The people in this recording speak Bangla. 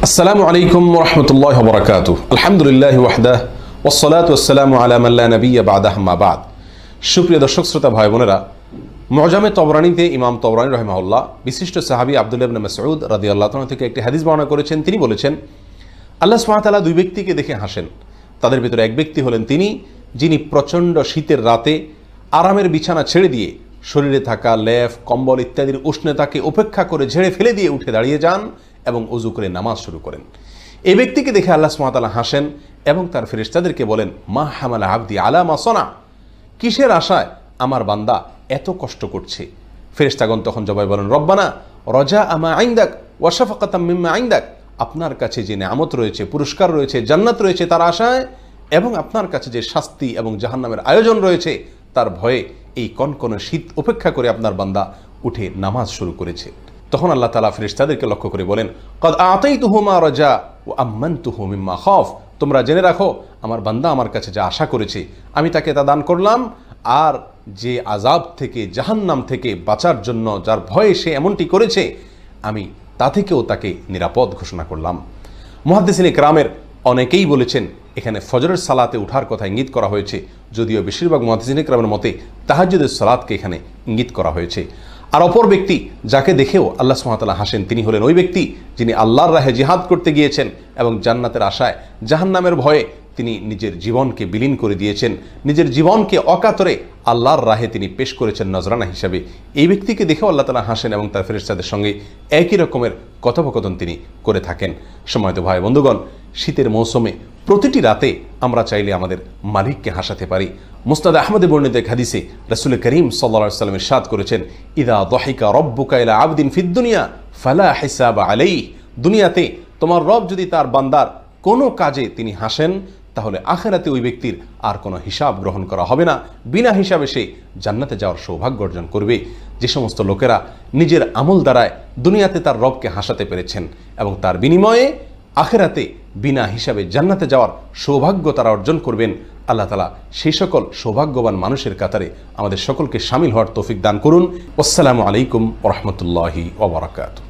আসসালামু আলাইকুম ওয়া রাহমাতুল্লাহি ওয়া বারাকাতুহু। আলহামদুলিল্লাহি ওয়াহদাহু ওয়াসসালাতু ওয়াসসালামু আলা মান লা নাবিয়্যা বা'দাহু আম্মা বা'দ। সুপ্রিয় দর্শক শ্রোতা ভাই বোনেরা, মুআজামে তবরানীতে ইমাম তবরানী রাহিমাহুল্লাহ বিশিষ্ট সাহাবী আব্দুল্লাহ ইবনে মাসউদ রাদিয়াল্লাহু তাআলা থেকে একটি হাদিস বর্ণনা করেছেন। তিনি বলেছেন, আল্লাহ সুবহানাহু ওয়া তাআলা দুই ব্যক্তিকে দেখে হাসেন। তাদের ভিতরে এক ব্যক্তি হলেন তিনি, যিনি প্রচণ্ড শীতের রাতে আরামের বিছানা ছেড়ে দিয়ে শরীরে থাকা লেপ কম্বল ইত্যাদির উষ্ণতাকে উপেক্ষা করে ঝেড়ে ফেলে দিয়ে উঠে দাঁড়িয়ে যান এবং ওযু করে নামাজ শুরু করেন। এই ব্যক্তিকে দেখে আল্লাহ সুবহানাহু ওয়া তাআলা হাসেন এবং তার ফেরেশতাদেরকে বলেন, মা হামালা আবদি আলা মা সানা, কিসের আশায় আমার বান্দা এত কষ্ট করছে? ফেরেশতাগণ তখন জবাবে বলেন, রব্বানা রজা আমা ইনদাক ওয়া শাফাকাতাম মিম্মা ইনদাক, আপনার কাছে যে নেয়ামত রয়েছে, পুরস্কার রয়েছে, জান্নাত রয়েছে তার আশায়, এবং আপনার কাছে যে শাস্তি এবং জাহান্নামের আয়োজন রয়েছে তার ভয়ে এই কনকনে শীত উপেক্ষা করে আপনার বান্দা উঠে নামাজ শুরু করেছে। তখন আল্লাহ তাআলা ফেরেশতাদেরকে লক্ষ্য করে বলেন, কদ আতাইতুহু মা রাজা ওয়া আম্মানতুহু মিম্মা খাফ, তোমরা জেনে রাখো আমার বান্দা আমার কাছে যা আশা করেছে আমি তাকে তা দান করলাম, আর যে আযাব থেকে জাহান্নাম থেকে বাঁচার জন্য যার ভয়ে সে এমনটি করেছে আমি তা থেকেও তাকে নিরাপদ ঘোষণা করলাম। মুহাদ্দিসিনে কেরামের অনেকেই বলেছেন এখানে ফজরের সালাতে উঠার কথা ইঙ্গিত করা হয়েছে, যদিও বেশিরভাগ মুহাদ্দিসিনে কেরামের মতে তাহাজ্জুদের সালাতকে এখানে ইঙ্গিত করা হয়েছে। আর অপর ব্যক্তি যাকে দেখেও আল্লাহ সুবহানাহু ওয়া তাআলা হাসেন তিনি হলেন ওই ব্যক্তি যিনি আল্লাহর রাহে জিহাদ করতে গিয়েছেন এবং জান্নাতের আশায় জাহান্নামের ভয়ে তিনি নিজের জীবনকে বিলীন করে দিয়েছেন, নিজের জীবনকে অকাতরে আল্লাহর রাহে তিনি পেশ করেছেন নজরানা হিসাবে। এই ব্যক্তিকে দেখেও আল্লাহ তাআলা হাসেন এবং তার ফেরেশতাদের সঙ্গে একই রকমের কথোপকথন তিনি করে থাকেন। সময়ত ভাই বন্ধুগণ, শীতের মৌসুমে প্রতিটি রাতে আমরা চাইলে আমাদের মালিককে হাসাতে পারি। মুসনাদ আহমদে বর্ণিত এক হাদিসে রাসূল করিম সাল্লাল্লাহু আলাইহি ওয়াসাল্লাম ইরশাদ করেছেন, ইযা যাহিকা রাব্বুকা ইলা আবদিন ফিদ দুনিয়া ফালা হিসাব আলাইহি, দুনিয়াতে তোমার রব যদি তার বান্দার কোনো কাজে তিনি হাসেন তাহলে আখিরাতে ওই ব্যক্তির আর কোনো হিসাব গ্রহণ করা হবে না, বিনা হিসাবে সে জান্নাতে যাওয়ার সৌভাগ্য অর্জন করবে। যে সমস্ত লোকেরা নিজের আমল দ্বারায় দুনিয়াতে তার রবকে হাসাতে পেরেছেন এবং তার বিনিময়ে আখিরাতে বিনা হিসাবে জান্নাতে যাওয়ার সৌভাগ্য তারা অর্জন করবেন, আল্লাহ তাআলা সেই সকল সৌভাগ্যবান মানুষের কাতারে আমাদের সকলকে শামিল হওয়ার তৌফিক দান করুন। আসসালামু আলাইকুম ওয়া রাহমাতুল্লাহি ওয়া বারাকাতুহু।